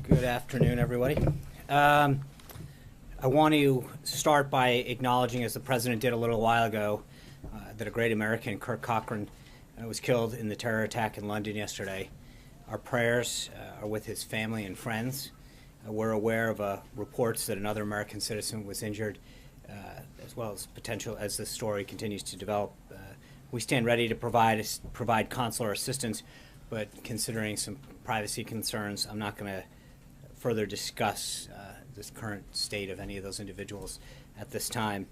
Good afternoon, everybody. I want to start by acknowledging, as the President did a little while ago, that a great American, Kirk Cochran, was killed in the terror attack in London yesterday. Our prayers are with his family and friends. We're aware of reports that another American citizen was injured, as well as potential as this story continues to develop. We stand ready to provide consular assistance, but considering some privacy concerns, I'm not going to further discuss this current state of any of those individuals at this time.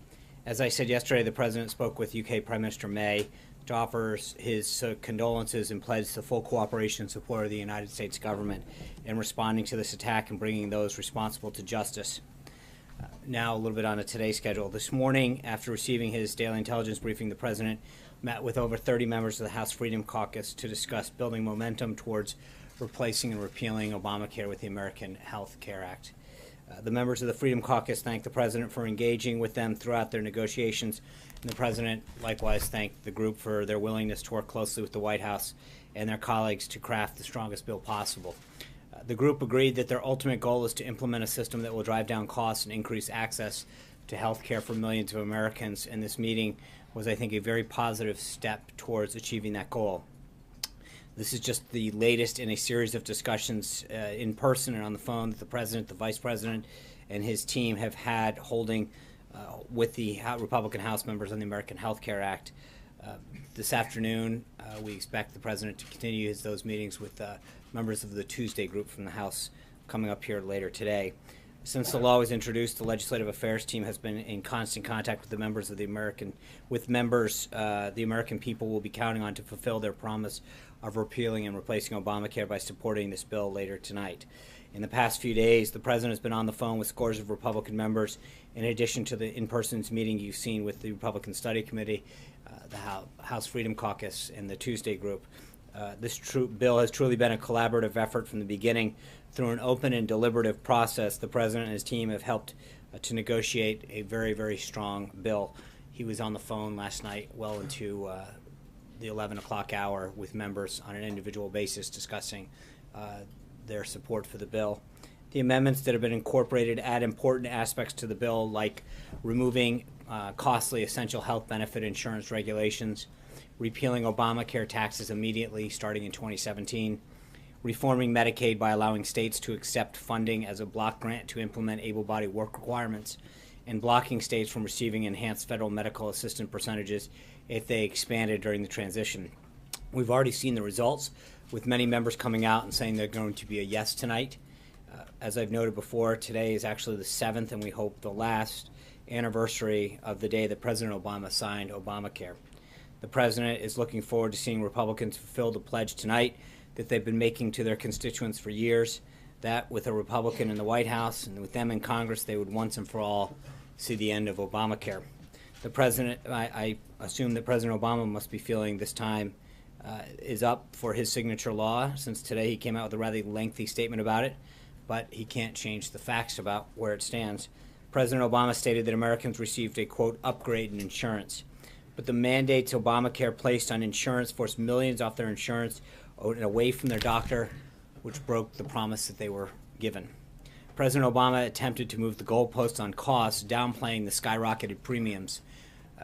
As I said yesterday, the President spoke with UK Prime Minister May to offer his condolences and pledge the full cooperation and support of the United States government in responding to this attack and bringing those responsible to justice. Now a little bit on to today's schedule. This morning, after receiving his daily intelligence briefing, the President met with over 30 members of the House Freedom Caucus to discuss building momentum towards replacing and repealing Obamacare with the American Health Care Act. The members of the Freedom Caucus thanked the President for engaging with them throughout their negotiations, and the President likewise thanked the group for their willingness to work closely with the White House and their colleagues to craft the strongest bill possible. The group agreed that their ultimate goal is to implement a system that will drive down costs and increase access to health care for millions of Americans, and this meeting was, I think, a very positive step towards achieving that goal. This is just the latest in a series of discussions in person and on the phone that the President, the Vice President, and his team have had holding with the Republican House members on the American Health Care Act. This afternoon, we expect the President to continue those meetings with members of the Tuesday group from the House coming up here later today. Since the law was introduced, the Legislative Affairs team has been in constant contact with the members of the American people will be counting on to fulfill their promise of repealing and replacing Obamacare by supporting this bill later tonight. In the past few days, the President has been on the phone with scores of Republican members, in addition to the in-person meeting you've seen with the Republican Study Committee, the House Freedom Caucus, and the Tuesday group. This bill has truly been a collaborative effort from the beginning. Through an open and deliberative process, the President and his team have helped to negotiate a very, very strong bill. He was on the phone last night well into the 11 o'clock hour with members on an individual basis discussing their support for the bill. The amendments that have been incorporated add important aspects to the bill, like removing costly essential health benefit insurance regulations, repealing Obamacare taxes immediately starting in 2017, reforming Medicaid by allowing states to accept funding as a block grant to implement able-bodied work requirements, and blocking states from receiving enhanced federal medical assistance percentages if they expanded during the transition. We've already seen the results, with many members coming out and saying they're going to be a yes tonight. As I've noted before, today is actually the 7th, and we hope the last anniversary of the day that President Obama signed Obamacare. The President is looking forward to seeing Republicans fulfill the pledge tonight that they've been making to their constituents for years, that with a Republican in the White House and with them in Congress, they would once and for all see the end of Obamacare. The President, I assume that President Obama must be feeling this time is up for his signature law, since today he came out with a rather lengthy statement about it, but he can't change the facts about where it stands. President Obama stated that Americans received a, quote, upgrade in insurance. But the mandates Obamacare placed on insurance forced millions off their insurance and away from their doctor, which broke the promise that they were given. President Obama attempted to move the goalposts on costs, downplaying the skyrocketed premiums,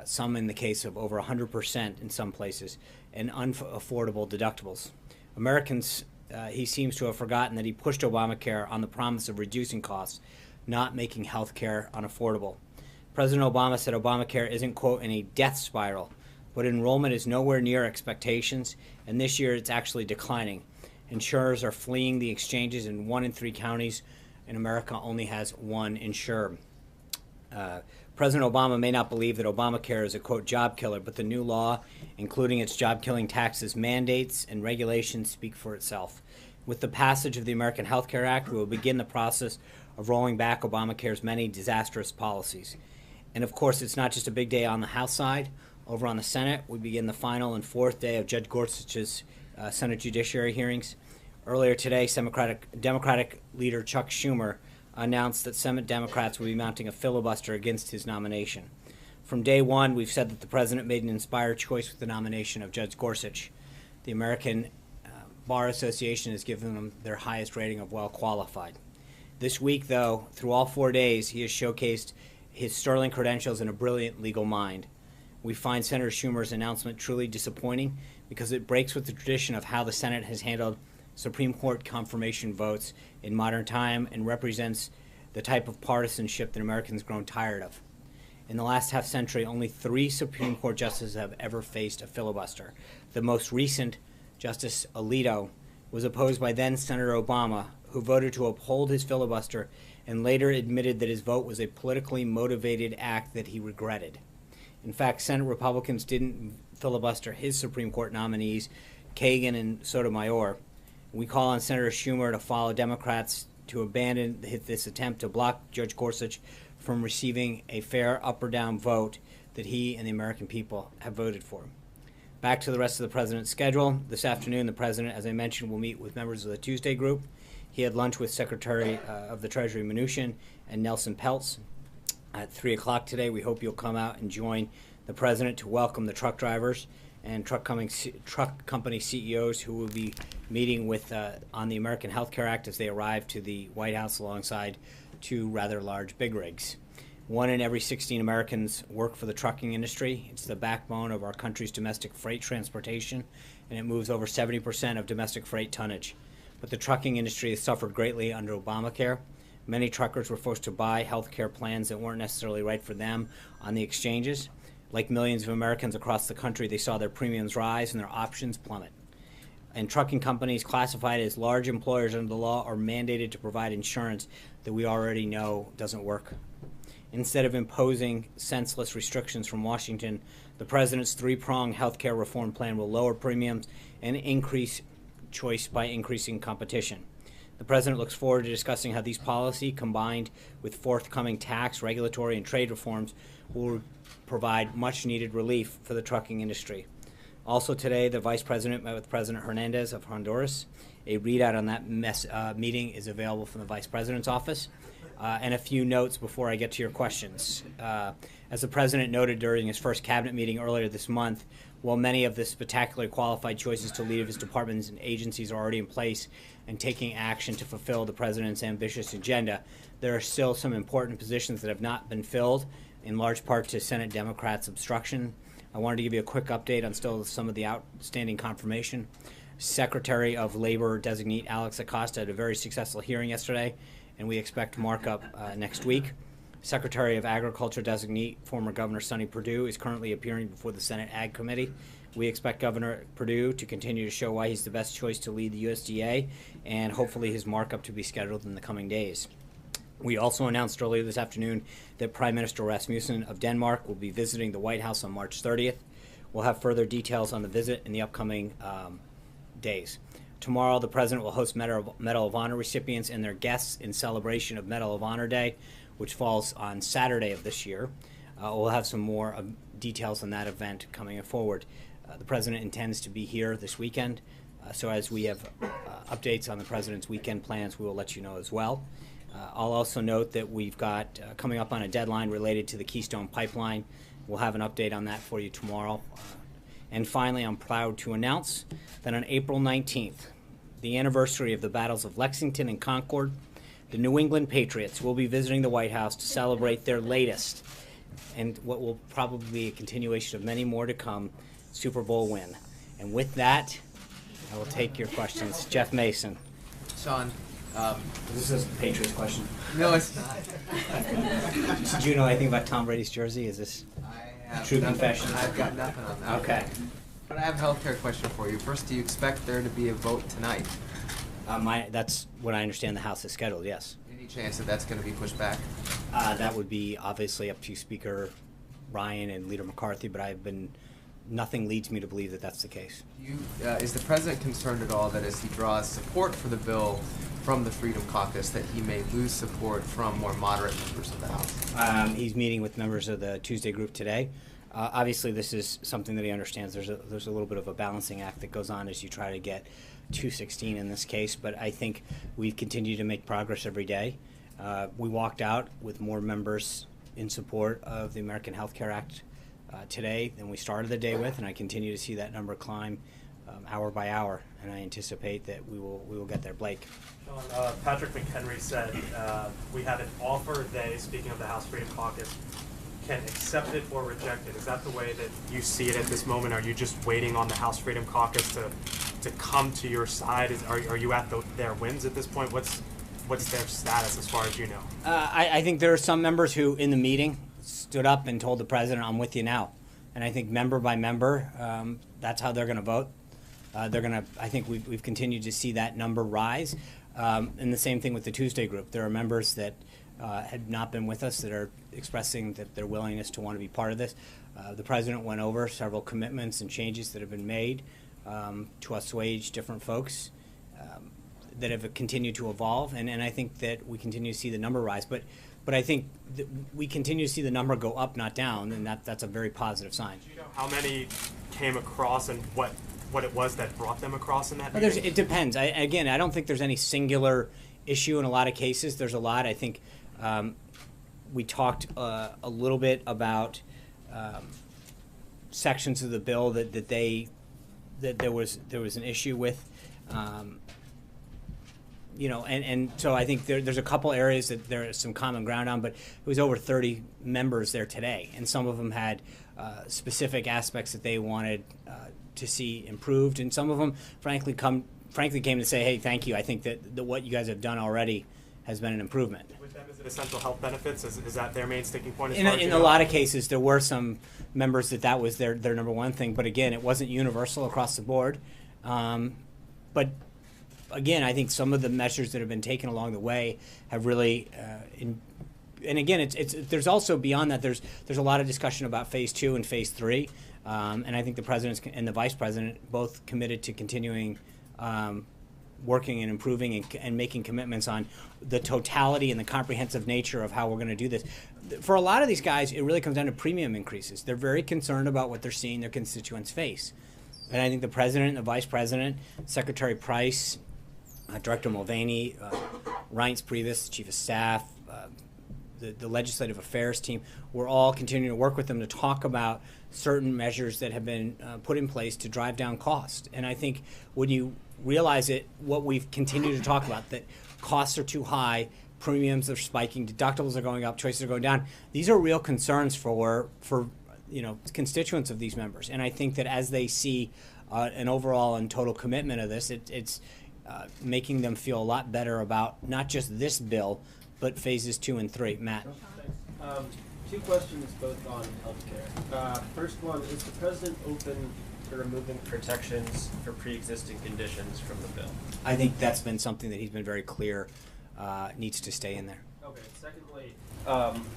some in the case of over 100% in some places, and unaffordable deductibles. Americans, he seems to have forgotten that he pushed Obamacare on the promise of reducing costs, not making health care unaffordable. President Obama said Obamacare isn't, quote, in a death spiral, but enrollment is nowhere near expectations, and this year it's actually declining. Insurers are fleeing the exchanges in 1 in 3 counties, and America only has one insurer. President Obama may not believe that Obamacare is a, quote, job killer, but the new law, including its job-killing taxes, mandates, and regulations, speak for itself. With the passage of the American Health Care Act, we will begin the process of rolling back Obamacare's many disastrous policies. And of course, it's not just a big day on the House side. Over on the Senate, we begin the final and 4th day of Judge Gorsuch's Senate Judiciary hearings. Earlier today, Democratic leader Chuck Schumer announced that Senate Democrats will be mounting a filibuster against his nomination. From day one, we've said that the President made an inspired choice with the nomination of Judge Gorsuch. The American Bar Association has given him their highest rating of well qualified. This week, though, through all 4 days, he has showcased his sterling credentials and a brilliant legal mind. We find Senator Schumer's announcement truly disappointing because it breaks with the tradition of how the Senate has handled Supreme Court confirmation votes in modern time and represents the type of partisanship that Americans have grown tired of. In the last half century, only 3 Supreme Court justices have ever faced a filibuster. The most recent, Justice Alito, was opposed by then Senator Obama, who voted to uphold his filibuster and later admitted that his vote was a politically motivated act that he regretted. In fact, Senate Republicans didn't filibuster his Supreme Court nominees, Kagan and Sotomayor. We call on Senator Schumer to follow Democrats to abandon this attempt to block Judge Gorsuch from receiving a fair up or down vote that he and the American people have voted for. Back to the rest of the president's schedule. This afternoon, the president, as I mentioned, will meet with members of the Tuesday group. He had lunch with Secretary of the Treasury Mnuchin and Nelson Peltz at 3 o'clock today. We hope you'll come out and join the president to welcome the truck drivers and truck company CEOs who will be meeting with on the American Health Care Act as they arrive to the White House alongside 2 rather large big rigs. 1 in every 16 Americans work for the trucking industry. It's the backbone of our country's domestic freight transportation, and it moves over 70% of domestic freight tonnage. But the trucking industry has suffered greatly under Obamacare. Many truckers were forced to buy health care plans that weren't necessarily right for them on the exchanges. Like millions of Americans across the country, they saw their premiums rise and their options plummet. And trucking companies classified as large employers under the law are mandated to provide insurance that we already know doesn't work. Instead of imposing senseless restrictions from Washington, the president's 3-pronged health care reform plan will lower premiums and increase choice by increasing competition. The president looks forward to discussing how these policies, combined with forthcoming tax, regulatory, and trade reforms, will provide much-needed relief for the trucking industry. Also today, the vice president met with President Hernandez of Honduras. A readout on that meeting is available from the vice president's office. And a few notes before I get to your questions. As the president noted during his first cabinet meeting earlier this month, while many of the spectacularly qualified choices to lead his departments and agencies are already in place and taking action to fulfill the president's ambitious agenda, there are still some important positions that have not been filled, in large part to Senate Democrats' obstruction. I wanted to give you a quick update on still some of the outstanding confirmation. Secretary of Labor designate Alex Acosta had a very successful hearing yesterday, and we expect markup next week. Secretary of Agriculture designate former Governor Sonny Perdue is currently appearing before the Senate Ag Committee. We expect Governor Perdue to continue to show why he's the best choice to lead the USDA, and hopefully his markup to be scheduled in the coming days. We also announced earlier this afternoon that Prime Minister Rasmussen of Denmark will be visiting the White House on March 30th. We'll have further details on the visit in the upcoming days. Tomorrow, the president will host Medal of Honor recipients and their guests in celebration of Medal of Honor Day, which falls on Saturday of this year. We'll have some more details on that event coming forward. The president intends to be here this weekend, so as we have updates on the president's weekend plans, we will let you know as well. I'll also note that we've got coming up on a deadline related to the Keystone Pipeline. We'll have an update on that for you tomorrow. And finally, I'm proud to announce that on April 19th, the anniversary of the battles of Lexington and Concord, the New England Patriots will be visiting the White House to celebrate their latest, and what will probably be a continuation of many more to come, Super Bowl win. And with that, I will take your questions. Jeff Mason. Sean. This is a Patriots question. No, it's not. Did you know anything about Tom Brady's jersey? Is this true confession? I've got nothing on that. Okay. But I have a healthcare question for you. First, do you expect there to be a vote tonight? That's what I understand the House is scheduled, yes. Any chance that that's going to be pushed back? That would be obviously up to Speaker Ryan and Leader McCarthy, but nothing leads me to believe that that's the case. Is the president concerned at all that as he draws support for the bill from the Freedom Caucus that he may lose support from more moderate members of the House? He's meeting with members of the Tuesday group today. Obviously, this is something that he understands. There's a little bit of a balancing act that goes on as you try to get 216 in this case, but I think we've continued to make progress every day. We walked out with more members in support of the American Health Care Act today than we started the day with, and I continue to see that number climb hour by hour and I anticipate that we will get there. Blake. Sean, Patrick McHenry said we have an offer. They, speaking of the House Freedom Caucus, can accept it or reject it. Is that the way that you see it at this moment? Are you just waiting on the House Freedom Caucus to come to your side? Are you at their whims at this point? What's their status as far as you know? I think there are some members who, in the meeting, stood up and told the president, "I'm with you now." And I think member by member, that's how they're going to vote. I think we've continued to see that number rise. And the same thing with the Tuesday group. There are members that had not been with us that are expressing that their willingness to want to be part of this. The president went over several commitments and changes that have been made to assuage different folks that have continued to evolve. And I think that we continue to see the number rise. But I think that we continue to see the number go up, not down, and that's a very positive sign. Do you know how many came across and what it was that brought them across in that meeting? It depends. I don't think there's any singular issue in a lot of cases. There's a lot. I think we talked a little bit about sections of the bill that there was an issue with. And so I think there's a couple areas that there is some common ground on, but it was over 30 members there today, and some of them had specific aspects that they wanted to see improved, and some of them, frankly, came to say, "Hey, thank you. I think that what you guys have done already has been an improvement." With them, is it essential health benefits? Is that their main sticking point? In a lot of cases, there were some members that was their number one thing, but again, it wasn't universal across the board. But again, I think some of the measures that have been taken along the way have really, and again, there's also beyond that. There's a lot of discussion about phase 2 and phase 3, and I think the president and the vice president both committed to continuing working and improving and making commitments on the totality and the comprehensive nature of how we're going to do this. For a lot of these guys, it really comes down to premium increases. They're very concerned about what they're seeing their constituents face, and I think the president, the vice president, Secretary Price, Director Mulvaney, Reince Priebus, Chief of Staff, the Legislative Affairs team, we're all continuing to work with them to talk about certain measures that have been put in place to drive down cost. And I think when you realize what we've continued to talk about, that costs are too high, premiums are spiking, deductibles are going up, choices are going down, these are real concerns for constituents of these members. And I think that as they see an overall and total commitment of this, it's making them feel a lot better about not just this bill, but phases 2 and 3. Matt. Two questions, both on healthcare. First one, is the president open to removing protections for pre-existing conditions from the bill? I think that's been something that he's been very clear needs to stay in there. Okay. Secondly,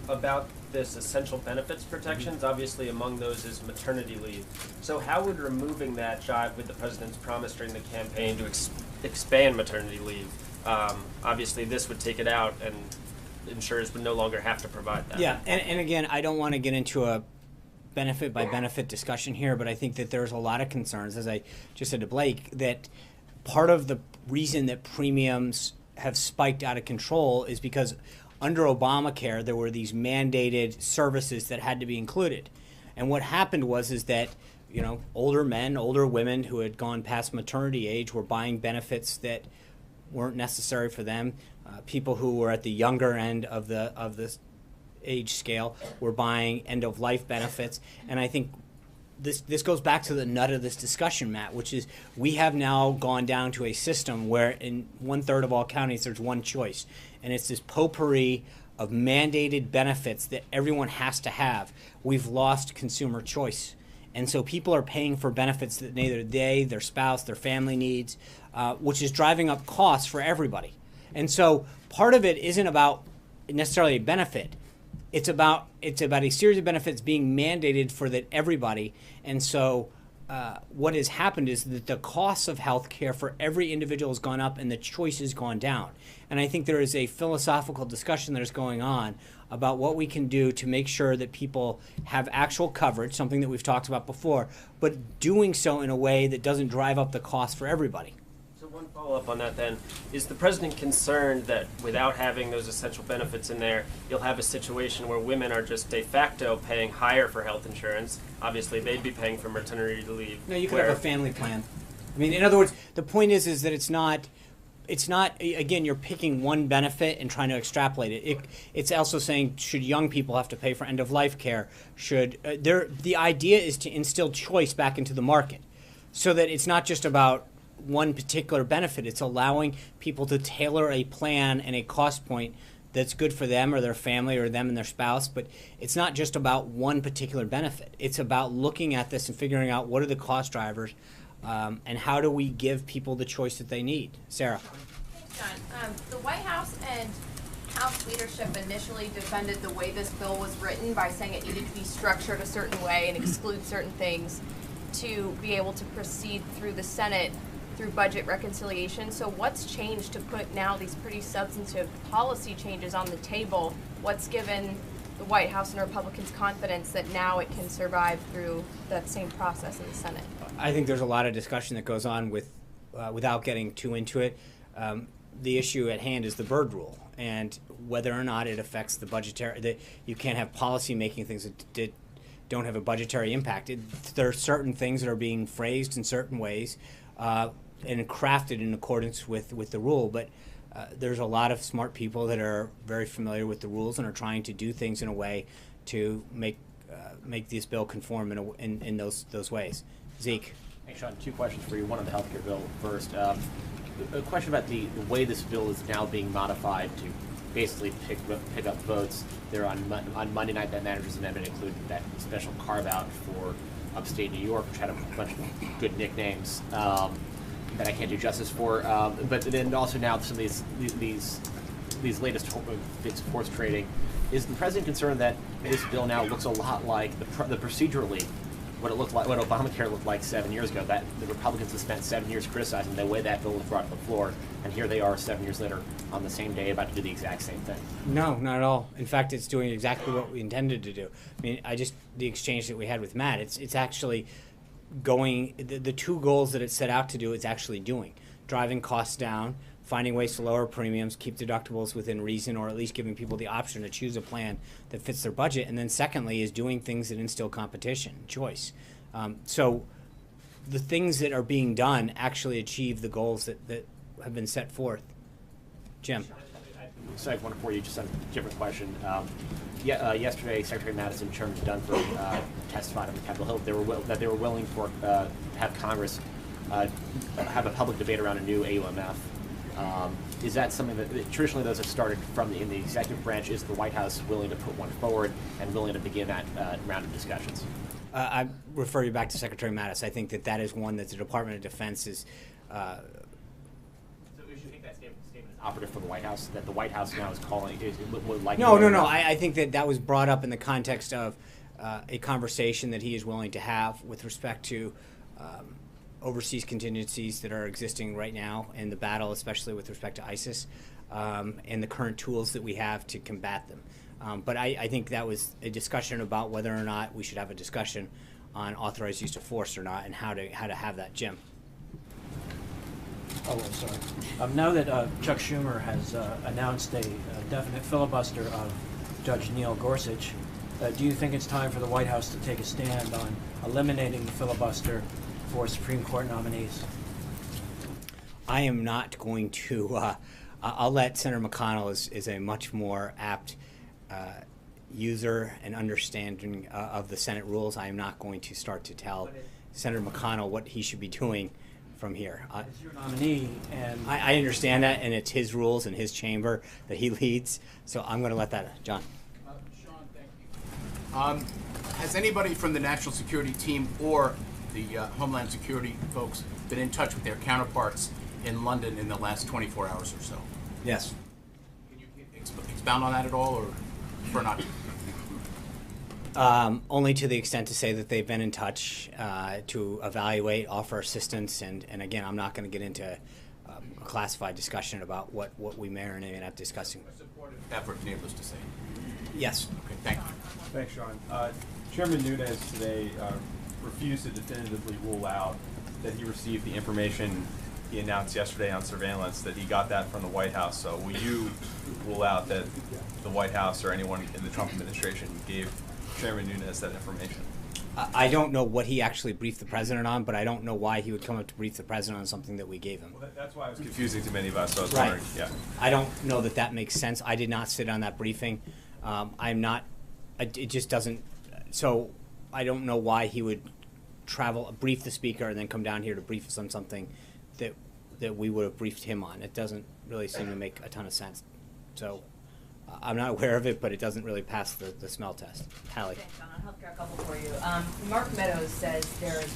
about this essential benefits protections, obviously among those is maternity leave. So how would removing that jive with the president's promise during the campaign to expand maternity leave? Obviously this would take it out and insurers would no longer have to provide that. Yeah, and again, I don't want to get into a benefit by benefit discussion here, but I think that there's a lot of concerns, as I just said to Blake, that part of the reason that premiums have spiked out of control is because under Obamacare, there were these mandated services that had to be included. And what happened is that, older men, older women who had gone past maternity age were buying benefits that weren't necessary for them. People who were at the younger end of the age scale were buying end-of-life benefits. And I think this goes back to the nut of this discussion, Matt, which is we have now gone down to a system where in 1/3 of all counties there's one choice. And it's this potpourri of mandated benefits that everyone has to have. We've lost consumer choice. And so people are paying for benefits that neither they, their spouse, their family needs, which is driving up costs for everybody. And so part of it isn't about necessarily a benefit. It's about a series of benefits being mandated for that everybody. And so what has happened is that the costs of health care for every individual has gone up and the choice has gone down. And I think there is a philosophical discussion that is going on about what we can do to make sure that people have actual coverage, something that we've talked about before, but doing so in a way that doesn't drive up the cost for everybody. So one follow-up on that then, is the president concerned that without having those essential benefits in there, you'll have a situation where women are just de facto paying higher for health insurance? Obviously, they'd be paying for maternity leave. No, you could have a family plan. I mean, in other words, the point is that it's not, again, you're picking one benefit and trying to extrapolate it. It's also saying, should young people have to pay for end-of-life care? The idea is to instill choice back into the market so that it's not just about one particular benefit. It's allowing people to tailor a plan and a cost point that's good for them or their family or them and their spouse, but it's not just about one particular benefit. It's about looking at this and figuring out what are the cost drivers and how do we give people the choice that they need. Sarah. Thanks, John. The White House and House leadership initially defended the way this bill was written by saying it needed to be structured a certain way and exclude certain things to be able to proceed through the Senate through budget reconciliation. So what's changed to put now these pretty substantive policy changes on the table? What's given the White House and Republicans confidence that now it can survive through that same process in the Senate? I think there's a lot of discussion that goes on without getting too into it. The issue at hand is the Byrd Rule and whether or not it affects the budgetary, that you can't have policy making things that don't have a budgetary impact. There are certain things that are being phrased in certain ways and crafted in accordance with the rule, but there's a lot of smart people that are very familiar with the rules and are trying to do things in a way to make this bill conform in those ways. Zeke. Thanks, Sean. Two questions for you. One on the healthcare bill first. A question about the way this bill is now being modified to basically pick up votes. There on Monday night, that manager's amendment included that special carve out for upstate New York, which had a bunch of good nicknames that I can't do justice for. But then also now some of these latest bits of horse trading. Is the president concerned that this bill now looks a lot like the procedurally what it looked like, what Obamacare looked like 7 years ago? That the Republicans have spent 7 years criticizing the way that bill was brought to the floor, and here they are 7 years later on the same day about to do the exact same thing. No, not at all. In fact, it's doing exactly what we intended to do. I mean, the exchange that we had with Matt, it's actually going, the two goals that it set out to do, it's actually doing. Driving costs down, finding ways to lower premiums, keep deductibles within reason, or at least giving people the option to choose a plan that fits their budget. And then secondly is doing things that instill competition, choice. So the things that are being done actually achieve the goals that have been set forth. Jim. So I have one for you, just on a different question. Yesterday, Secretary Madison and Chairman Dunford testified on Capitol Hill that they were willing for have Congress have a public debate around a new AUMF. Is that something that traditionally those have started from in the executive branch? Is the White House willing to put one forward and willing to begin that round of discussions? I refer you back to Secretary Mattis. I think that is one that the Department of Defense is. So you think that statement is operative for the White House? That the White House now is calling would like? No. I think that was brought up in the context of a conversation that he is willing to have with respect to overseas contingencies that are existing right now in the battle, especially with respect to ISIS, and the current tools that we have to combat them. But I think that was a discussion about whether or not we should have a discussion on authorized use of force or not, and how to have that. Jim. Oh, I'm sorry. Now that Chuck Schumer has announced a definite filibuster of Judge Neil Gorsuch, do you think it's time for the White House to take a stand on eliminating the filibuster for Supreme Court nominees? I am not going to. I'll let Senator McConnell is a much more apt user and understanding of the Senate rules. I am not going to start to tell Senator McConnell what he should be doing from here. It's your nominee, and I understand that, and it's his rules and his chamber that he leads. So I'm going to let that, John. Sean, thank you. Has anybody from the National Security Team or the Homeland Security folks been in touch with their counterparts in London in the last 24 hours or so? Yes. Can you expound on that at all, or not? Only to the extent to say that they've been in touch to evaluate, offer assistance, and again, I'm not going to get into a classified discussion about what we may or may not be discussing. A supportive effort, needless to say. Yes. Okay, thank you. Thanks, Sean. Chairman Nunes today refused to definitively rule out that he received the information he announced yesterday on surveillance, that he got that from the White House. So will you rule out that the White House or anyone in the Trump administration gave Chairman Nunes that information? I don't know what he actually briefed the president on, but I don't know why he would come up to brief the president on something that we gave him. Well, that's why it was confusing to many of us. So I was Right. wondering, yeah. I don't know that that makes sense. I did not sit on that briefing. I'm not. It just doesn't. So I don't know why he would brief the speaker, and then come down here to brief us on something that we would have briefed him on. It doesn't really seem to make a ton of sense. So I'm not aware of it, but it doesn't really pass the smell test. Hallie. Thanks, John. On healthcare, a couple for you. Mark Meadows says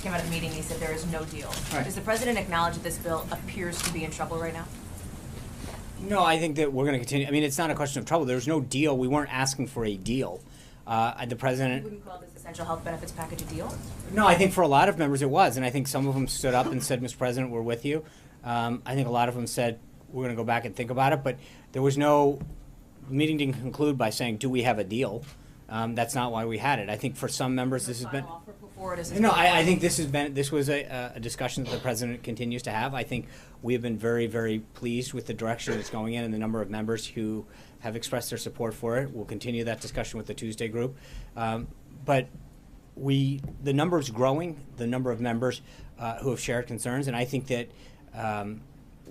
came out of the meeting, he said there is no deal. Right. Does the president acknowledge that this bill appears to be in trouble right now? No, I think that we're going to continue. I mean, it's not a question of trouble. There's no deal. We weren't asking for a deal. The president. You wouldn't call this essential health benefits package a deal? No, I think for a lot of members it was, and I think some of them stood up and said, "Mr. President, we're with you." I think a lot of them said, "We're going to go back and think about it," but there was no. The meeting didn't conclude by saying, "Do we have a deal?" That's not why we had it. I think for some members this has been. No, I think this was a discussion that the president continues to have. I think we have been very, very pleased with the direction it's going in and the number of members who have expressed their support for it. We'll continue that discussion with the Tuesday group, but the number is growing. The number of members who have shared concerns, and I think that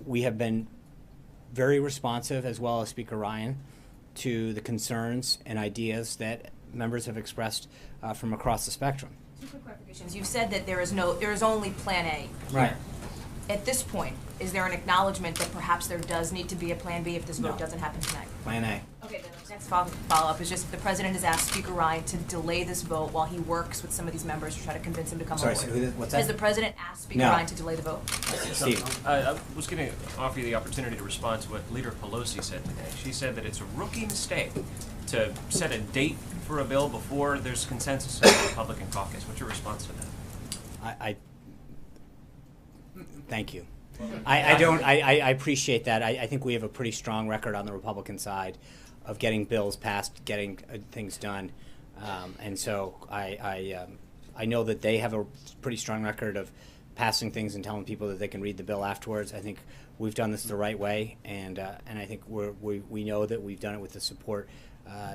we have been very responsive, as well as Speaker Ryan, to the concerns and ideas that members have expressed from across the spectrum. Two quick clarifications. You've said that there is only Plan A. Right. At this point, is there an acknowledgement that perhaps there does need to be a Plan B if this vote doesn't happen tonight? Plan A. Okay, then the next follow-up is just if the president has asked Speaker Ryan to delay this vote while he works with some of these members to try to convince him to come Sorry, aboard. so what's that? Has the president asked Speaker No. Ryan to delay the vote? Steve. I was going to offer you the opportunity to respond to what Leader Pelosi said today. She said that it's a rookie mistake to set a date for a bill before there's consensus in the Republican caucus. What's your response to that? Thank you. I appreciate that. I think we have a pretty strong record on the Republican side of getting bills passed, getting things done, and so I know that they have a pretty strong record of passing things and telling people that they can read the bill afterwards. I think we've done this the right way, and I think we know that we've done it with the support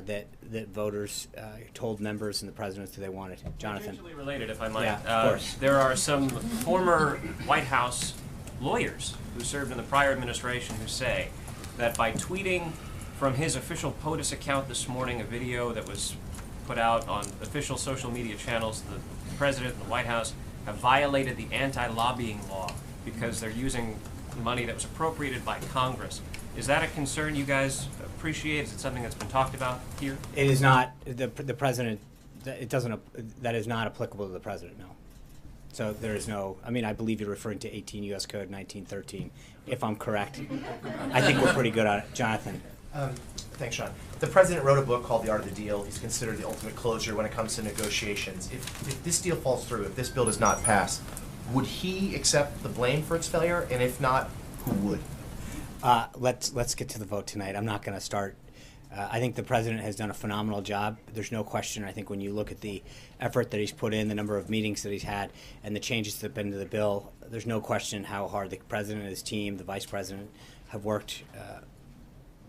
that voters told members and the president that they wanted. Jonathan. Tangentially related, if I might. Yeah, of course. There are some former White House lawyers who served in the prior administration who say that by tweeting from his official POTUS account this morning a video that was put out on official social media channels, the president and the White House have violated the anti-lobbying law because they're using money that was appropriated by Congress. Is that a concern you guys appreciate? Is it something that's been talked about here? It is not the president. It doesn't. That is not applicable to the president. No. So there is no. I mean, I believe you're referring to 18 U.S. Code 1913, if I'm correct. I think we're pretty good on it, Jonathan. Thanks, Sean. The president wrote a book called The Art of the Deal. He's considered the ultimate closer when it comes to negotiations. If this deal falls through, if this bill does not pass, would he accept the blame for its failure? And if not, who would? Let's get to the vote tonight. I'm not going to start. I think the president has done a phenomenal job. There's no question. I think when you look at the effort that he's put in, the number of meetings that he's had, and the changes that have been to the bill, there's no question how hard the president and his team, the vice president, have worked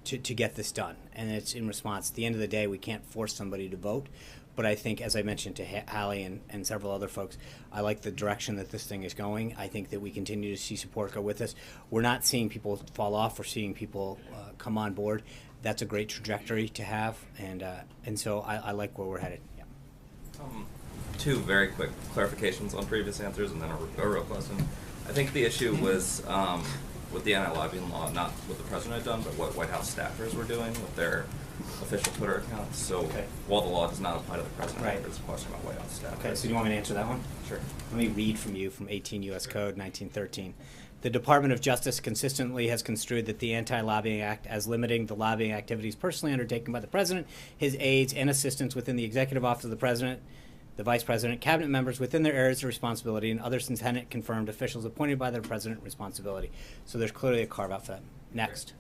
to get this done. And it's in response. At the end of the day, we can't force somebody to vote. But I think, as I mentioned to Hallie and several other folks, I like the direction that this thing is going. I think that we continue to see support go with us. We're not seeing people fall off. We're seeing people come on board. That's a great trajectory to have, and so I like where we're headed. Yeah. Two very quick clarifications on previous answers, and then a real question. I think the issue was with the anti-lobbying law, not what the president had done, but what White House staffers were doing with their official Twitter accounts. So while the law does not apply to the president, there's a question about White House staffers. Okay, so you want me to answer that one? Sure. Let me read from you from 18 U.S. Code 1913. The Department of Justice consistently has construed that the Anti-Lobbying Act as limiting the lobbying activities personally undertaken by the President, his aides, and assistants within the Executive Office of the President, the Vice President, Cabinet members within their areas of responsibility, and other Senate-confirmed officials appointed by the President responsibility. So there's clearly a carve-out for that. Next.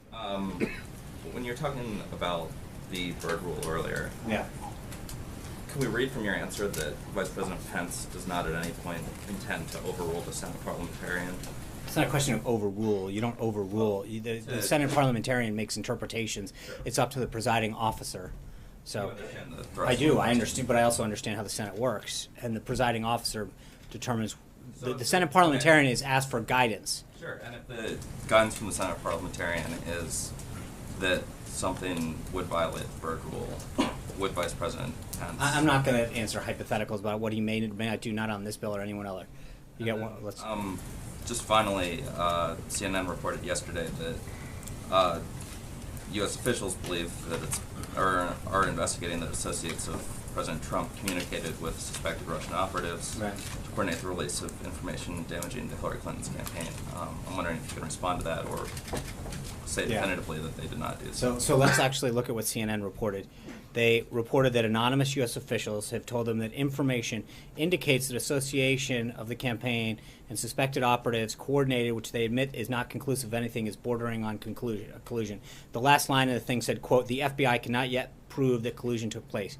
When you're talking about the Byrd rule earlier, yeah. Can we read from your answer that Vice President Pence does not at any point intend to overrule the Senate parliamentarian? It's not a question of overrule. You don't overrule. The Senate parliamentarian makes interpretations. Sure. It's up to the presiding officer So understand the I thrust do. of I the understand, but I also understand how the Senate works, and the presiding officer determines. So The Senate parliamentarian is asked for guidance. Sure, and if the guidance from the Senate parliamentarian is that something would violate the Berg rule, would Vice President Pence? I'm not going to answer hypotheticals about what he may or may not do, not on this bill or anyone other. You got one. Let's. Just finally, CNN reported yesterday that U.S. officials believe that are investigating that associates of President Trump communicated with suspected Russian operatives Right. to coordinate the release of information damaging to Hillary Clinton's campaign. I'm wondering if you can respond to that or say Yeah. definitively that they did not do so. So let's actually look at what CNN reported. They reported that anonymous U.S. officials have told them that information indicates that association of the campaign and suspected operatives coordinated, which they admit is not conclusive of anything, is bordering on collusion. The last line of the thing said, quote, "The FBI cannot yet prove that collusion took place."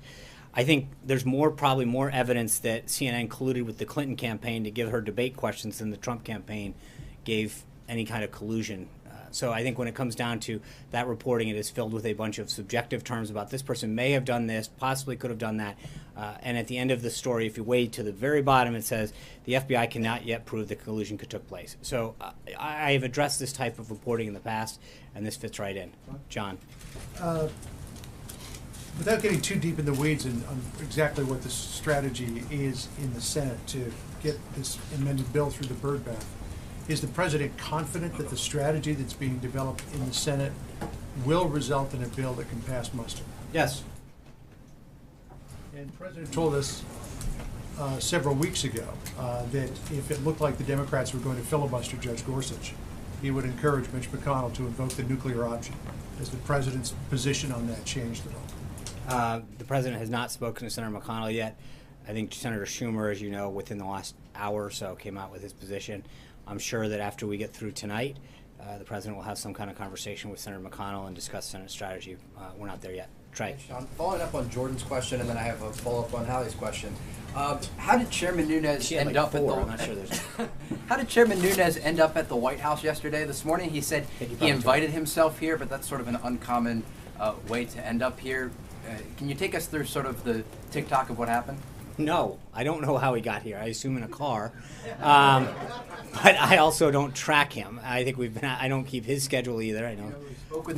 I think there's probably more evidence that CNN colluded with the Clinton campaign to give her debate questions than the Trump campaign gave any kind of collusion. So I think when it comes down to that reporting, it is filled with a bunch of subjective terms about this person may have done this, possibly could have done that. And at the end of the story, if you wade to the very bottom, it says the FBI cannot yet prove that collusion took place. So I have addressed this type of reporting in the past, and this fits right in. John. Without getting too deep in the weeds on exactly what the strategy is in the Senate to get this amended bill through the bird bath, is the president confident that the strategy that's being developed in the Senate will result in a bill that can pass muster? Yes. And the president told us several weeks ago that if it looked like the Democrats were going to filibuster Judge Gorsuch, he would encourage Mitch McConnell to invoke the nuclear option. Has the president's position on that changed at all? The president has not spoken to Senator McConnell yet. I think Senator Schumer, as you know, within the last hour or so came out with his position. I'm sure that after we get through tonight, the president will have some kind of conversation with Senator McConnell and discuss Senate strategy. We're not there yet. Trey. Sean, following up on Jordan's question, and then I have a follow-up on Hallie's question. How did Chairman Nunes end up at the? I'm not sure there's. How did Chairman Nunes end up at the White House yesterday? This morning he said he invited himself here, but that's sort of an uncommon way to end up here. Can you take us through sort of the TikTok of what happened? No, I don't know how he got here. I assume in a car, but I also don't track him. I think I don't keep his schedule either. I know.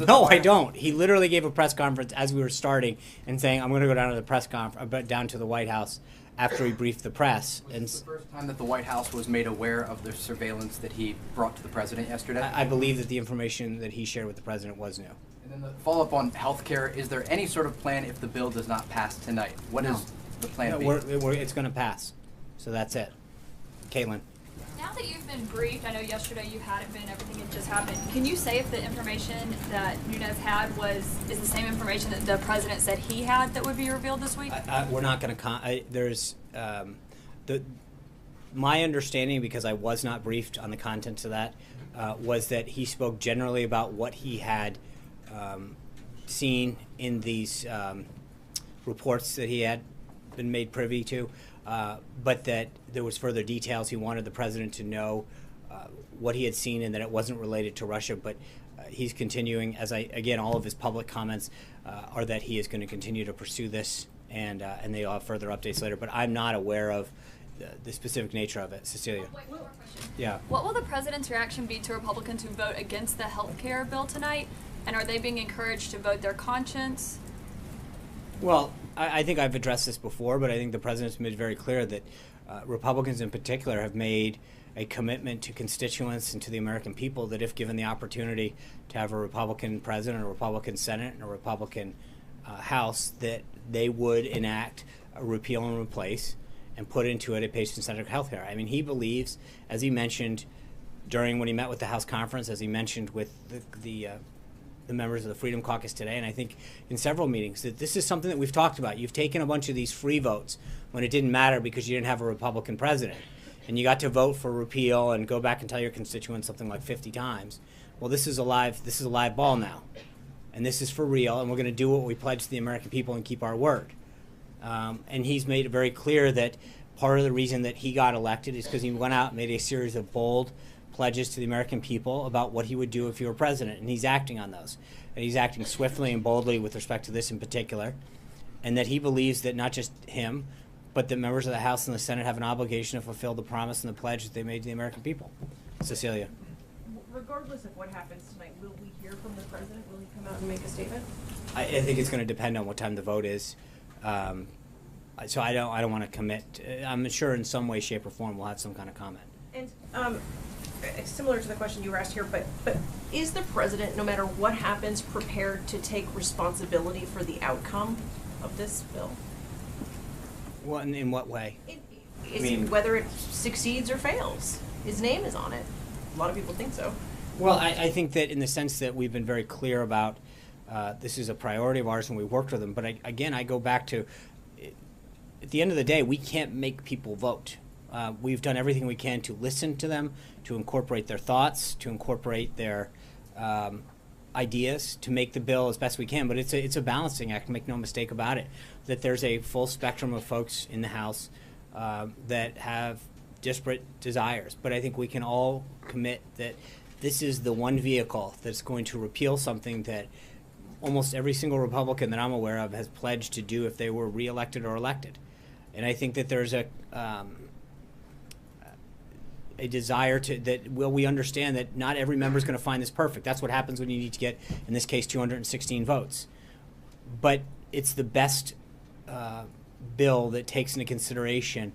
No, I don't. He literally gave a press conference as we were starting and saying, "I'm going to go down to the press conference, down to the White House." After he briefed the press. Was this the first time that the White House was made aware of the surveillance that he brought to the president yesterday? I believe that the information that he shared with the president was new. And then the follow-up on health care, is there any sort of plan if the bill does not pass tonight? What is the plan B? It's going to pass. So that's it. Caitlin. Now that you've been briefed, I know yesterday you hadn't been, everything had just happened. Can you say if the information that Nunes had is the same information that the president said he had that would be revealed this week? We're not going to. There's my understanding, because I was not briefed on the contents of that, was that he spoke generally about what he had seen in these reports that he had been made privy to. But that there was further details. He wanted the president to know what he had seen and that it wasn't related to Russia. But he's continuing, again, all of his public comments are that he is going to continue to pursue this, and they'll have further updates later. But I'm not aware of the specific nature of it. Cecilia. Wait, one more question. Yeah. What will the president's reaction be to Republicans who vote against the health care bill tonight? And are they being encouraged to vote their conscience? Well, I think I've addressed this before, but I think the president's made very clear that Republicans in particular have made a commitment to constituents and to the American people that if given the opportunity to have a Republican president, a Republican Senate, and a Republican House, that they would enact a repeal and replace and put into it a patient-centered health care. I mean, he believes, as he mentioned when he met with the House conference, as he mentioned with the members of the Freedom Caucus today, and I think in several meetings, that this is something that we've talked about. You've taken a bunch of these free votes when it didn't matter because you didn't have a Republican president, and you got to vote for repeal and go back and tell your constituents something like 50 times. Well, this is a live ball now, and this is for real, and we're going to do what we pledged to the American people and keep our word. And he's made it very clear that part of the reason that he got elected is because he went out and made a series of bold pledges to the American people about what he would do if he were president, and he's acting on those. And he's acting swiftly and boldly with respect to this in particular. and that he believes that not just him, but that members of the House and the Senate have an obligation to fulfill the promise and the pledge that they made to the American people. Cecilia. Regardless of what happens tonight, will we hear from the president? Will he come out and make a statement? I think it's going to depend on what time the vote is. So I don't want to commit. I'm sure in some way, shape, or form we'll have some kind of comment. And similar to the question you were asked here, but is the president, no matter what happens, prepared to take responsibility for the outcome of this bill? What in what way? Whether it succeeds or fails. His name is on it. A lot of people think so. Well, I think that in the sense that we've been very clear about this is a priority of ours and we worked with them. But again, I go back to, at the end of the day, we can't make people vote. We've done everything we can to listen to them, to incorporate their thoughts, to incorporate their ideas, to make the bill as best we can. But it's a balancing act, make no mistake about it, that there's a full spectrum of folks in the House that have disparate desires. But I think we can all commit that this is the one vehicle that's going to repeal something that almost every single Republican that I'm aware of has pledged to do if they were reelected or elected. And I think that there's a desire we understand that not every member is going to find this perfect. That's what happens when you need to get, in this case, 216 votes. But it's the best bill that takes into consideration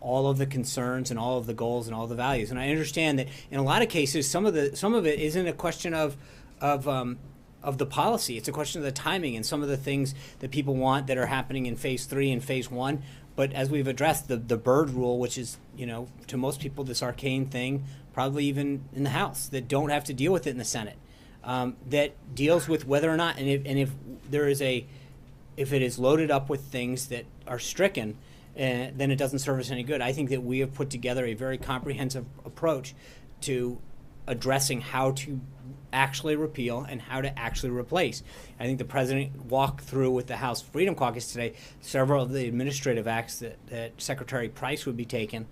all of the concerns and all of the goals and all the values. And I understand that in a lot of cases, some of it isn't a question of the policy. It's a question of the timing and some of the things that people want that are happening in phase 3 and phase 1. But as we've addressed, the Byrd rule, which is, to most people this arcane thing, probably even in the House, that don't have to deal with it in the Senate, that deals with whether or not, and if it is loaded up with things that are stricken, then it doesn't serve us any good. I think that we have put together a very comprehensive approach to addressing how to actually repeal and how to actually replace. I think the president walked through with the House Freedom Caucus today several of the administrative acts that Secretary Price would be taking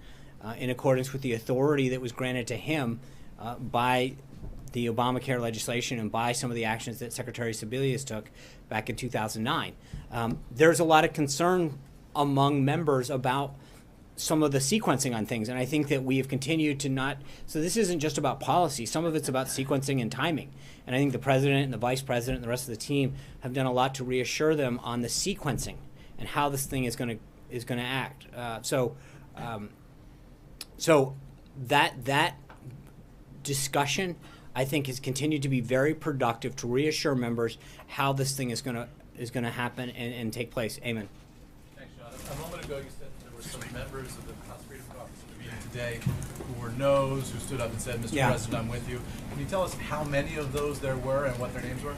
in accordance with the authority that was granted to him by the Obamacare legislation and by some of the actions that Secretary Sebelius took back in 2009. There's a lot of concern among members about some of the sequencing on things, and I think that we have continued to not, so this isn't just about policy, some of it's about sequencing and timing, and I think the president and the vice president and the rest of the team have done a lot to reassure them on the sequencing and how this thing is going to act. So that discussion, I think, has continued to be very productive to reassure members how this thing is going to happen and take place. Amen. Thanks, John. A moment ago, you said there were some members of the House Freedom Caucus in the meeting today who were no's, who stood up and said, Mr. President, I'm with you. Can you tell us how many of those there were and what their names were?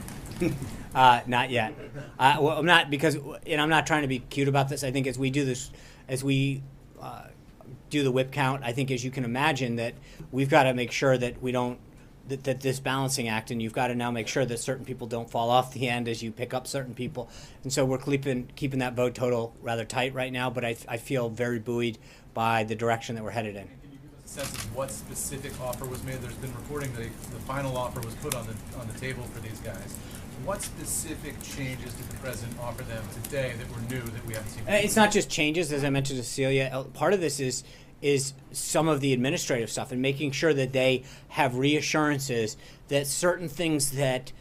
Not yet. Well, I'm not, because, and I'm not trying to be cute about this. I think as we do this, as we do the whip count, I think, as you can imagine, that we've got to make sure that we don't, that this balancing act, and you've got to now make sure that certain people don't fall off the end as you pick up certain people. And so we're keeping that vote total rather tight right now, but I feel very buoyed by the direction that we're headed in. Can you give us a sense of what specific offer was made? There's been reporting that the final offer was put on the table for these guys. What specific changes did the president offer them today that were new that we haven't seen before? It's not just changes, as I mentioned to Cecilia. Part of this is some of the administrative stuff and making sure that they have reassurances that certain things that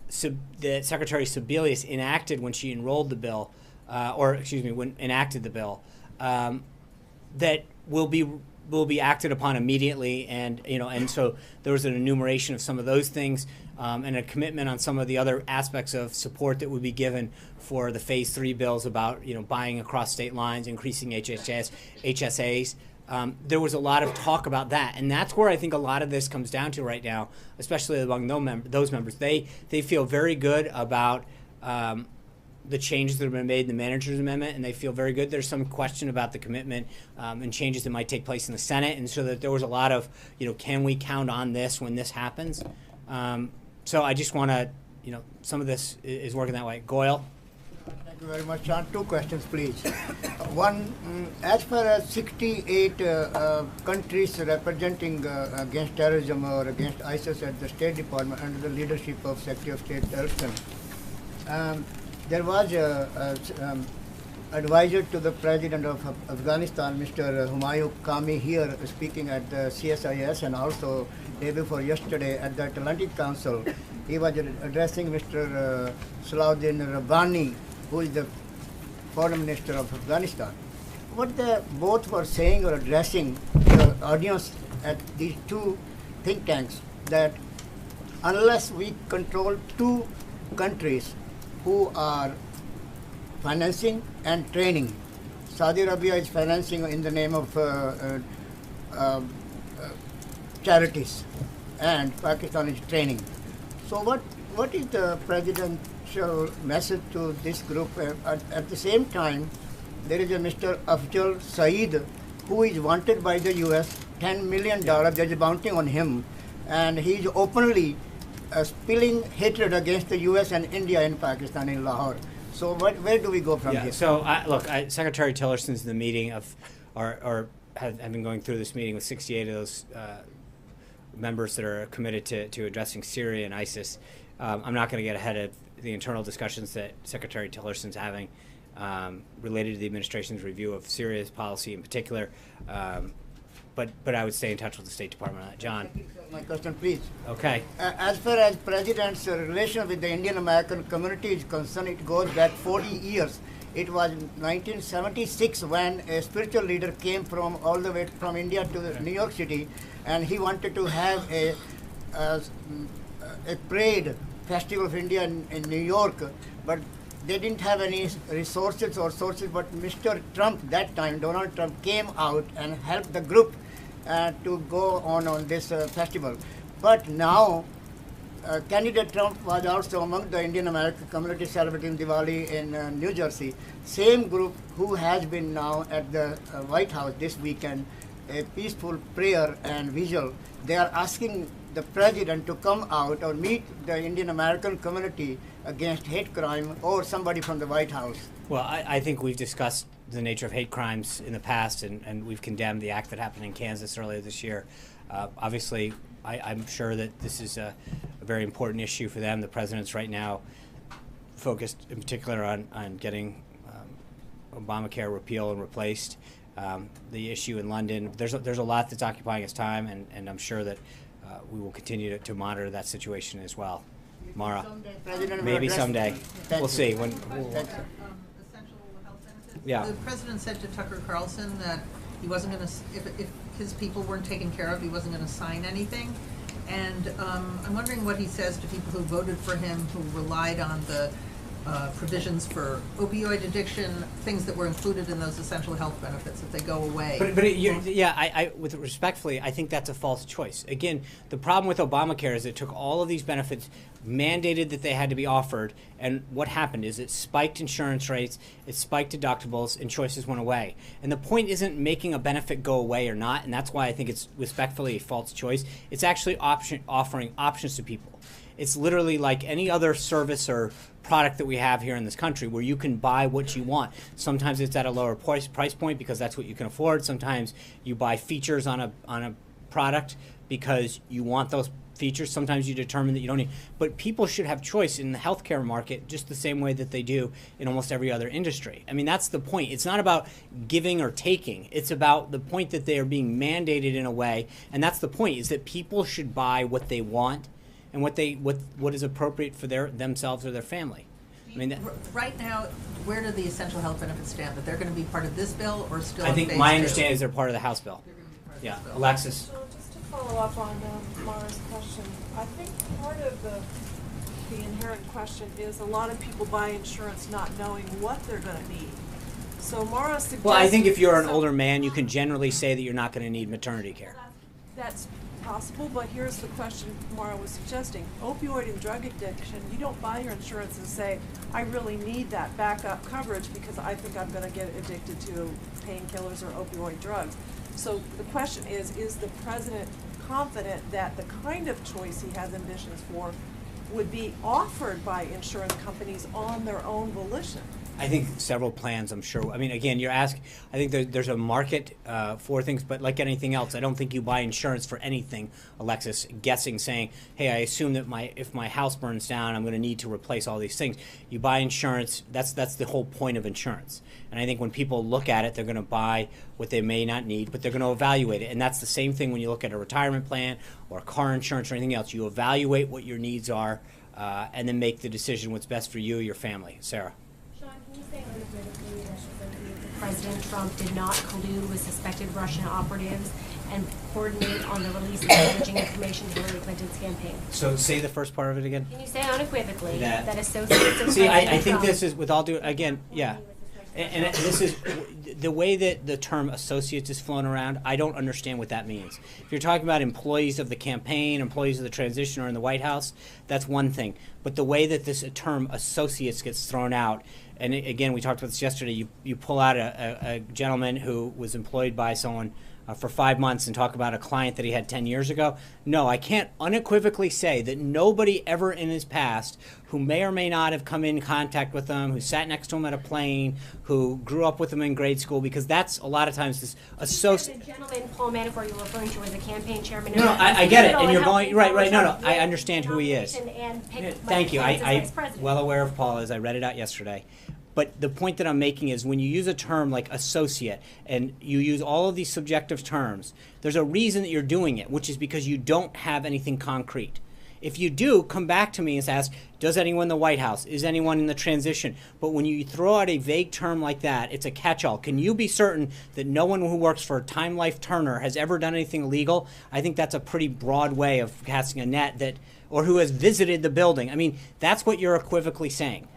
Secretary Sebelius enacted when she enrolled the bill, when enacted the bill, that will be acted upon immediately, and so there was an enumeration of some of those things, and a commitment on some of the other aspects of support that would be given for the Phase 3 bills about buying across state lines, increasing HSAs. There was a lot of talk about that, and that's where I think a lot of this comes down to right now, especially among those members. They feel very good about the changes that have been made in the manager's amendment, and they feel very good. There's some question about the commitment and changes that might take place in the Senate, and so that there was a lot of, can we count on this when this happens? So I just want to, some of this is working that way. Goyle? Thank you very much, John. 2 questions, please. One, as far as 68 countries representing against terrorism or against ISIS at the State Department under the leadership of Secretary of State Elston, there was a advisor to the president of Afghanistan, Mr. Humayun Kami, here speaking at the CSIS, and also day before yesterday at the Atlantic Council. He was addressing Mr. Salahuddin Rabbani, who is the foreign minister of Afghanistan. What they both were saying or addressing the audience at these two think tanks, that unless we control two countries who are financing and training, Saudi Arabia is financing in the name of charities, and Pakistan is training. So what is the presidential message to this group? At the same time, there is a Mr. Afjal Saeed who is wanted by the U.S. $10 million. There is a bounty on him, and he is openly spilling hatred against the U.S. and India in Pakistan, in Lahore. So where do we go from here? So look, Secretary Tillerson's in the meeting of, or have been going through this meeting with 68 of those members that are committed to addressing Syria and ISIS. I'm not going to get ahead of the internal discussions that Secretary Tillerson's having related to the administration's review of Syria's policy in particular. But I would stay in touch with the State Department on that. John. My question, please. Okay. As far as President's relation with the Indian American community is concerned, it goes back 40 years. It was 1976 when a spiritual leader came from all the way from India to New York City, and he wanted to have a parade, Festival of India in New York, but they didn't have any resources or sources. But Mr. Trump, that time, Donald Trump, came out and helped the group to go on this festival. But now, candidate Trump was also among the Indian American community celebrating Diwali in New Jersey. Same group who has been now at the White House this weekend, a peaceful prayer and vigil. They are asking the president to come out or meet the Indian American community against hate crime, or somebody from the White House. Well, I think we've discussed the nature of hate crimes in the past, and we've condemned the act that happened in Kansas earlier this year. Obviously, I'm sure that this is a very important issue for them. The president's right now focused in particular on getting Obamacare repealed and replaced. The issue in London, there's a lot that's occupying his time, and I'm sure that we will continue to monitor that situation as well. Mara, maybe someday. We'll see. When essential health benefits. Yeah. The president said to Tucker Carlson that he wasn't going to, if his people weren't taken care of, he wasn't going to sign anything. And I'm wondering what he says to people who voted for him, who relied on the provisions for opioid addiction, things that were included in those essential health benefits, if they go away. With respectfully, I think that's a false choice. Again, the problem with Obamacare is it took all of these benefits, mandated that they had to be offered, and what happened is it spiked insurance rates, it spiked deductibles, and choices went away. And the point isn't making a benefit go away or not, and that's why I think it's respectfully a false choice. It's actually offering options to people. It's literally like any other service or product that we have here in this country, where you can buy what you want. Sometimes it's at a lower price point because that's what you can afford. Sometimes you buy features on a product because you want those features. Sometimes you determine that you don't need. But people should have choice in the healthcare market just the same way that they do in almost every other industry. I mean, that's the point. It's not about giving or taking. It's about the point that they are being mandated in a way, and that's the point, is that people should buy what they want and what is appropriate for themselves or their family. I mean, right now, where do the essential health benefits stand? That they're going to be part of this bill, or still? I think my understanding is they're part of the House bill. Yeah, Alexis. So just to follow up on Mara's question, I think part of the inherent question is a lot of people buy insurance not knowing what they're going to need. So Mara suggests. Well, I think if you're an older man, you can generally say that you're not going to need maternity care. That's possible, but here's the question Mara was suggesting. Opioid and drug addiction, you don't buy your insurance and say, I really need that backup coverage because I think I'm going to get addicted to painkillers or opioid drugs. So the question is the president confident that the kind of choice he has ambitions for would be offered by insurance companies on their own volition? I think several plans, I'm sure. I mean, again, you're asking, I think there's a market for things, but like anything else, I don't think you buy insurance for anything, Alexis, guessing, saying, hey, I assume that if my house burns down, I'm going to need to replace all these things. You buy insurance, that's the whole point of insurance. And I think when people look at it, they're going to buy what they may not need, but they're going to evaluate it. And that's the same thing when you look at a retirement plan or car insurance or anything else. You evaluate what your needs are and then make the decision what's best for you or your family. Sarah. President Trump did not collude with suspected Russian operatives and coordinate on the release of damaging information to Hillary Clinton's campaign. So say the first part of it again. Can you say unequivocally that associates of See, I President think Trump this is, with all due, again, yeah. And this is, the way that the term associates is flown around, I don't understand what that means. If you're talking about employees of the campaign, employees of the transition, or in the White House, that's one thing. But the way that this term associates gets thrown out, and again, we talked about this yesterday, you pull out a gentleman who was employed by someone for 5 months and talk about a client that he had 10 years ago. No, I can't unequivocally say that nobody ever in his past who may or may not have come in contact with him, who sat next to him at a plane, who grew up with him in grade school, because that's a lot of times this associate. The gentleman, Paul Manafort, you're referring to as a campaign chairman. No, I get it, and you're going, right, no, I understand who he is. Thank you, I'm well aware of Paul, as I read it out yesterday. But the point that I'm making is when you use a term like associate and you use all of these subjective terms, there's a reason that you're doing it, which is because you don't have anything concrete. If you do, come back to me and ask, does anyone in the White House? Is anyone in the transition? But when you throw out a vague term like that, it's a catch-all. Can you be certain that no one who works for Time Life Turner has ever done anything illegal? I think that's a pretty broad way of casting a net, that, or who has visited the building. I mean, that's what you're equivocally saying.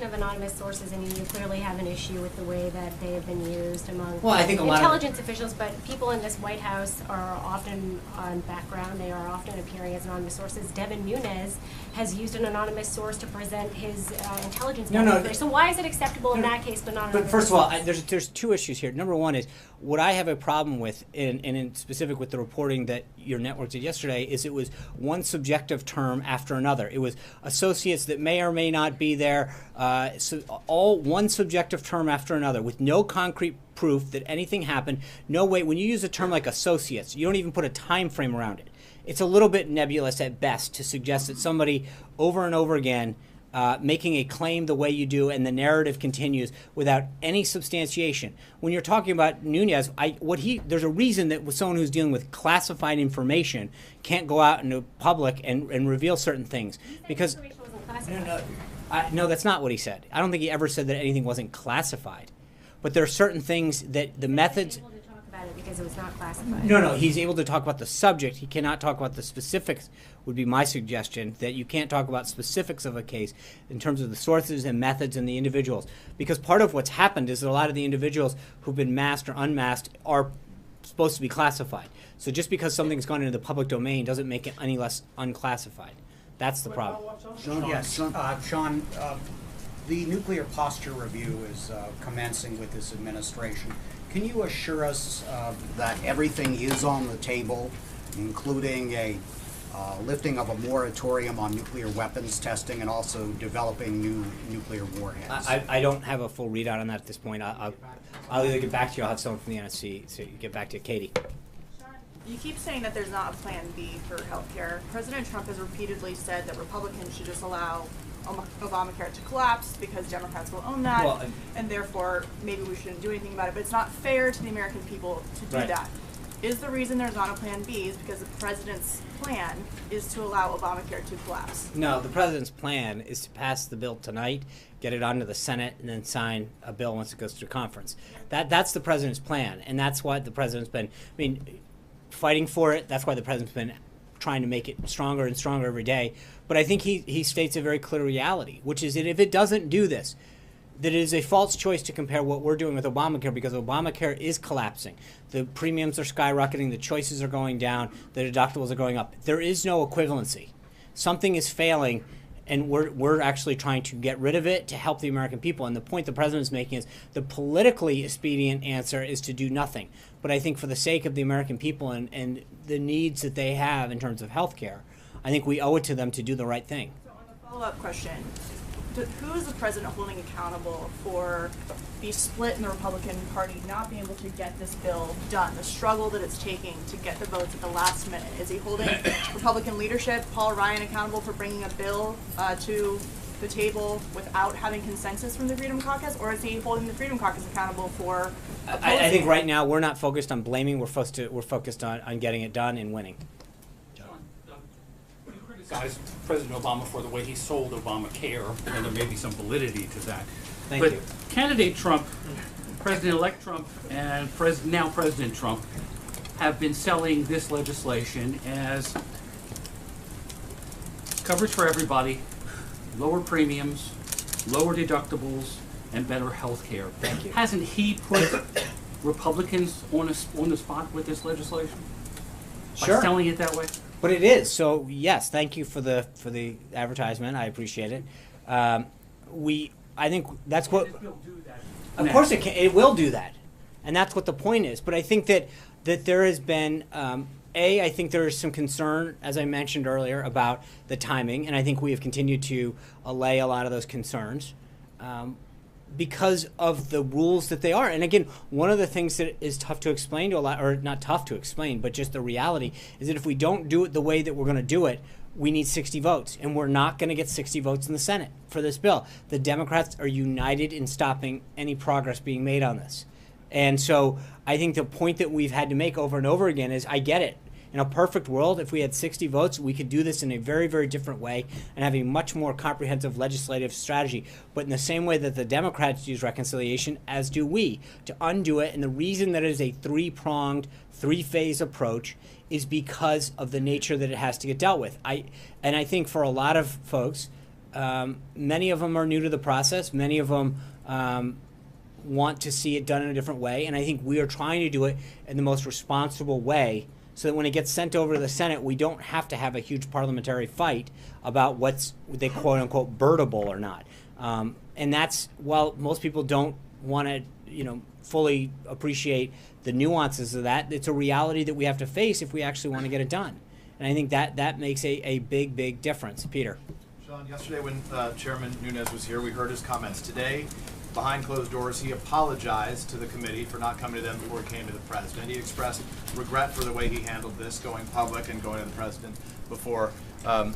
Of anonymous sources, I mean, you clearly have an issue with the way that they have been used among I think intelligence officials, but people in this White House are often on background. They are often appearing as anonymous sources. Devin Nunes has used an anonymous source to present his intelligence. So why is it acceptable in that case, but not? But first of all, there's two issues here. Number one is what I have a problem with, and in specific with the reporting that your network did yesterday, is it was one subjective term after another. It was associates that may or may not be there. So all one subjective term after another with no concrete proof that anything happened. No way. When you use a term like associates, you don't even put a time frame around it. It's a little bit nebulous at best to suggest that somebody over and over again making a claim the way you do and the narrative continues without any substantiation. When you're talking about Nunes, there's a reason that someone who's dealing with classified information can't go out into public and reveal certain things because. No, that's not what he said. I don't think he ever said that anything wasn't classified. But there are certain things that the methods. He's able to talk about it because it was not classified. No, he's able to talk about the subject. He cannot talk about the specifics, would be my suggestion, that you can't talk about specifics of a case in terms of the sources and methods and the individuals. Because part of what's happened is that a lot of the individuals who've been masked or unmasked are supposed to be classified. So just because something's gone into the public domain doesn't make it any less unclassified. That's the problem. Sean, the nuclear posture review is commencing with this administration. Can you assure us that everything is on the table, including a lifting of a moratorium on nuclear weapons testing and also developing new nuclear warheads? I don't have a full readout on that at this point. I'll either get back to you, I'll have someone from the NSC, so you get back to Katie. You keep saying that there's not a plan B for healthcare. President Trump has repeatedly said that Republicans should just allow Obamacare to collapse because Democrats will own that, and therefore maybe we shouldn't do anything about it. But it's not fair to the American people to do that. Is the reason there's not a plan B is because the president's plan is to allow Obamacare to collapse? No, the president's plan is to pass the bill tonight, get it onto the Senate, and then sign a bill once it goes through conference. That's the president's plan, and that's what the president's been, fighting for it. That's why the president's been trying to make it stronger and stronger every day. But I think he states a very clear reality, which is that if it doesn't do this, that it is a false choice to compare what we're doing with Obamacare, because Obamacare is collapsing. The premiums are skyrocketing, the choices are going down, the deductibles are going up. There is no equivalency. Something is failing, and we're actually trying to get rid of it to help the American people. And the point the president is making is the politically expedient answer is to do nothing. But I think for the sake of the American people and the needs that they have in terms of health care, I think we owe it to them to do the right thing. So on the follow-up question, who is the president holding accountable for the split in the Republican Party not being able to get this bill done, the struggle that it's taking to get the votes at the last minute? Is he holding Republican leadership, Paul Ryan, accountable for bringing a bill to the table without having consensus from the Freedom Caucus, or is he holding the Freedom Caucus accountable for opposing? I think right now we're not focused on blaming. We're focused on getting it done and winning. Guys, President Obama for the way he sold Obamacare, and there may be some validity to that. Thank but you. Candidate Trump, President-elect Trump, and now President Trump have been selling this legislation as coverage for everybody, lower premiums, lower deductibles, and better health care. Thank you. Hasn't he put Republicans on the spot with this legislation? Sure. By selling it that way? But it is. So yes, thank you for the advertisement. I appreciate it. I think that's what. Of course it can. It will do that, and that's what the point is. But I think that there has been I think there is some concern, as I mentioned earlier, about the timing, and I think we have continued to allay a lot of those concerns. Because of the rules that they are. And again, one of the things that is tough to explain to a lot, or not tough to explain, but just the reality, is that if we don't do it the way that we're going to do it, we need 60 votes. And we're not going to get 60 votes in the Senate for this bill. The Democrats are united in stopping any progress being made on this. And so I think the point that we've had to make over and over again is, I get it. In a perfect world, if we had 60 votes, we could do this in a very, very different way and have a much more comprehensive legislative strategy. But in the same way that the Democrats use reconciliation, as do we, to undo it. And the reason that it is a three-pronged, three-phase approach is because of the nature that it has to get dealt with. I think for a lot of folks, many of them are new to the process. Many of them want to see it done in a different way. And I think we are trying to do it in the most responsible way, so that when it gets sent over to the Senate, we don't have to have a huge parliamentary fight about what's they quote-unquote birdable or not. And that's, while most people don't want to, fully appreciate the nuances of that, it's a reality that we have to face if we actually want to get it done. And I think that makes a big, big difference. Peter. Sean, yesterday when Chairman Nunes was here, we heard his comments. Today, behind closed doors, he apologized to the committee for not coming to them before he came to the president. He expressed regret for the way he handled this, going public and going to the president before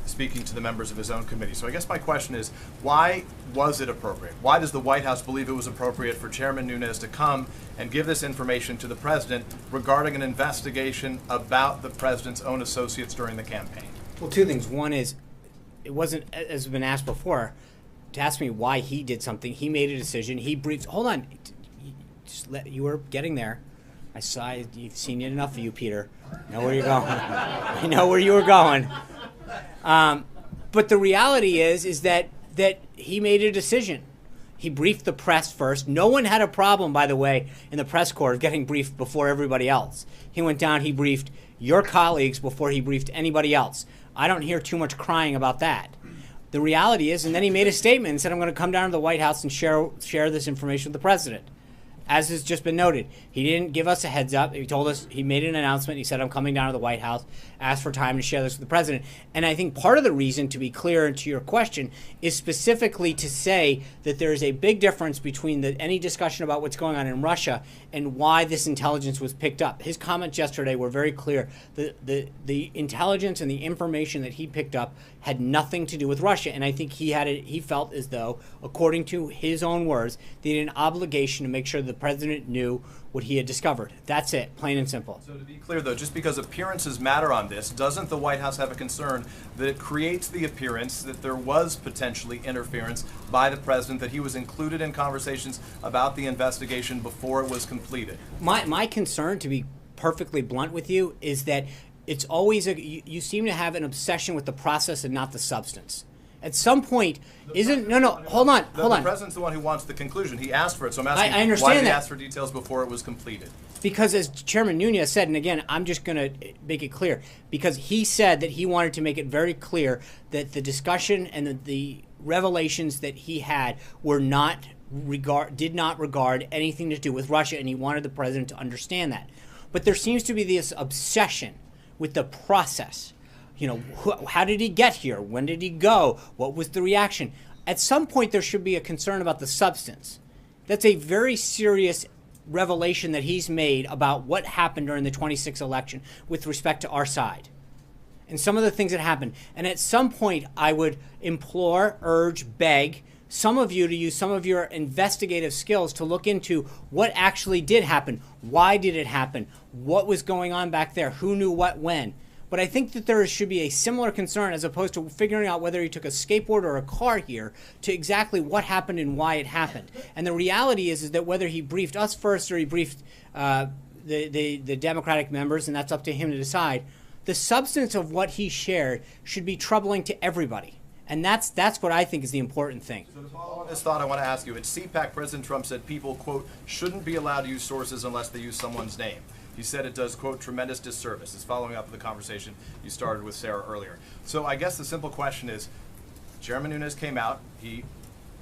speaking to the members of his own committee. So I guess my question is, why was it appropriate? Why does the White House believe it was appropriate for Chairman Nunes to come and give this information to the president regarding an investigation about the president's own associates during the campaign? Well, two things. One is, it wasn't, as has been asked before, to ask me why he did something. He made a decision. He briefed. Hold on, you were getting there. I saw. You've seen it enough of you, Peter. I know where you're going. I know where you were going. But the reality is that he made a decision. He briefed the press first. No one had a problem, by the way, in the press corps of getting briefed before everybody else. He went down. He briefed your colleagues before he briefed anybody else. I don't hear too much crying about that. The reality is, and then he made a statement and said, I'm going to come down to the White House and share this information with the president. As has just been noted, he didn't give us a heads up. He told us, he made an announcement. He said, I'm coming down to the White House, asked for time to share this with the president. And I think part of the reason, to be clear to your question, is specifically to say that there is a big difference between any discussion about what's going on in Russia and why this intelligence was picked up. His comments yesterday were very clear. The intelligence and the information that he picked up had nothing to do with Russia. And I think he felt as though, according to his own words, they had an obligation to make sure the president knew what he had discovered. That's it, plain and simple. So to be clear, though, just because appearances matter on this, doesn't the White House have a concern that it creates the appearance that there was potentially interference by the president, that he was included in conversations about the investigation before it was completed? My concern, to be perfectly blunt with you, is that it's always you seem to have an obsession with the process and not the substance. At some point, hold on. The president's the one who wants the conclusion. He asked for it, so I'm asking, I understand why did he that. ask for details before it was completed? Because as Chairman Nunes said, and again, I'm just going to make it clear, because he said that he wanted to make it very clear that the discussion and the revelations that he had did not regard anything to do with Russia, and he wanted the president to understand that. But there seems to be this obsession with the process. How did he get here? When did he go? What was the reaction? at some point there should be a concern about the substance. That's a very serious revelation that he's made about what happened during the 26th election with respect to our side and some of the things that happened. And at some point, I would implore, urge, beg some of you to use some of your investigative skills to look into what actually did happen. Why did it happen? What was going on back there? Who knew what when? But I think that there should be a similar concern as opposed to figuring out whether he took a skateboard or a car here to exactly what happened and why it happened. And the reality is that whether he briefed us first or he briefed the Democratic members, and that's up to him to decide, the substance of what he shared should be troubling to everybody. And that's what I think is the important thing. So to follow on this thought, I want to ask you, at CPAC, President Trump said people, quote, shouldn't be allowed to use sources unless they use someone's name. He said it does, quote, tremendous disservice. It's following up with the conversation you started with Sarah earlier. So I guess the simple question is, Chairman Nunes came out, he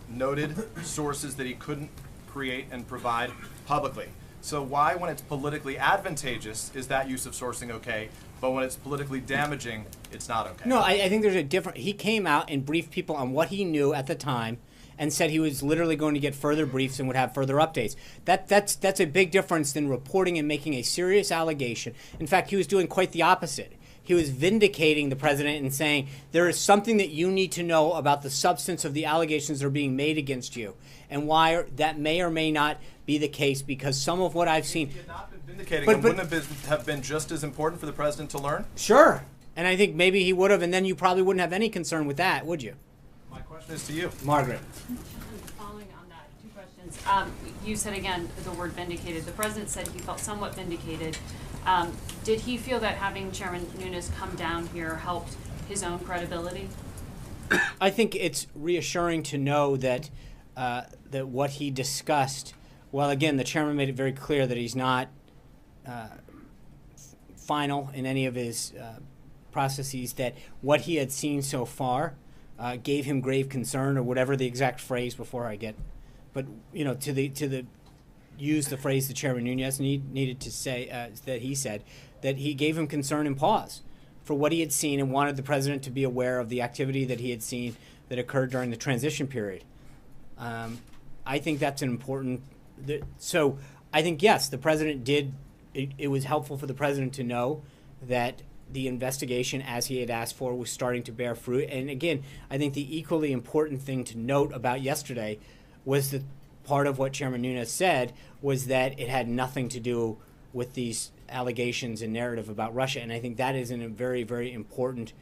noted sources that he couldn't create and provide publicly. So why, when it's politically advantageous, is that use of sourcing okay, but when it's politically damaging, it's not okay? No, I think there's a different, he came out and briefed people on what he knew at the time and said he was literally going to get further briefs and would have further updates. That's a big difference than reporting and making a serious allegation. In fact, he was doing quite the opposite. He was vindicating the president and saying, there is something that you need to know about the substance of the allegations that are being made against you and why that may or may not be the case, because some of what I've seen... If he had not been vindicating them, wouldn't it have been just as important for the president to learn? Sure. And I think maybe he would have, and then you probably wouldn't have any concern with that, would you? My question is to you. Margaret. Following on that, two questions. You said again the word vindicated. The president said he felt somewhat vindicated. Did he feel that having Chairman Nunes come down here helped his own credibility? I think it's reassuring to know that that what he discussed, well, again, the chairman made it very clear that he's not final in any of his processes, that what he had seen so far gave him grave concern, or whatever the exact phrase before I get, but you know, use the phrase that Chairman Nunes needed to say, that he said, that he gave him concern and pause for what he had seen and wanted the president to be aware of the activity that he had seen that occurred during the transition period. I think that's an important, so I think, yes, the president did, it was helpful for the president to know that the investigation, as he had asked for, was starting to bear fruit. And again, I think the equally important thing to note about yesterday was that part of what Chairman Nunes said was that it had nothing to do with these allegations and narrative about Russia. And I think that is a very, very important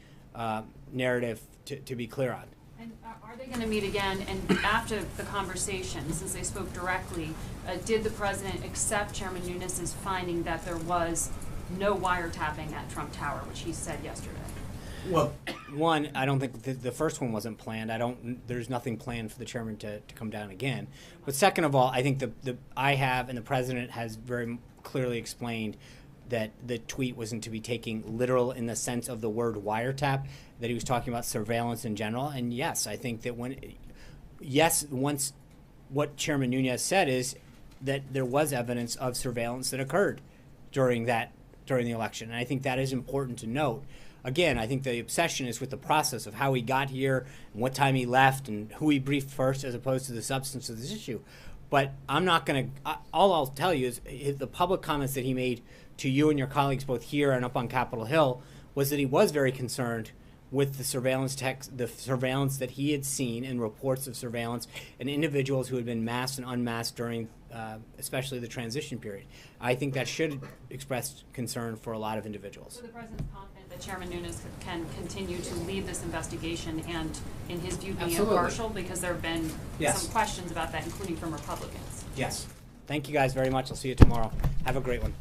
narrative to be clear on. And are they going to meet again? And after the conversation, since they spoke directly, did the president accept Chairman Nunes' finding that there was no wiretapping at Trump Tower, which he said yesterday? Well, one, I don't think the first one wasn't planned. There's nothing planned for the chairman to come down again. But second of all, I think I have, and the president has very clearly explained that the tweet wasn't to be taken literal in the sense of the word wiretap, that he was talking about surveillance in general. And yes, I think that once what Chairman Nunes said is that there was evidence of surveillance that occurred during the election. And I think that is important to note. Again, I think the obsession is with the process of how he got here and what time he left and who he briefed first as opposed to the substance of this issue. But I'm not going to, all I'll tell you is the public comments that he made to you and your colleagues both here and up on Capitol Hill was that he was very concerned with the surveillance that he had seen in reports of surveillance and individuals who had been masked and unmasked during especially the transition period. I think that should express concern for a lot of individuals. So the president's confident that Chairman Nunes can continue to lead this investigation and, in his view, be Absolutely. impartial, because there have been Yes. some questions about that, including from Republicans. Yes. Thank you guys very much. I'll see you tomorrow. Have a great one.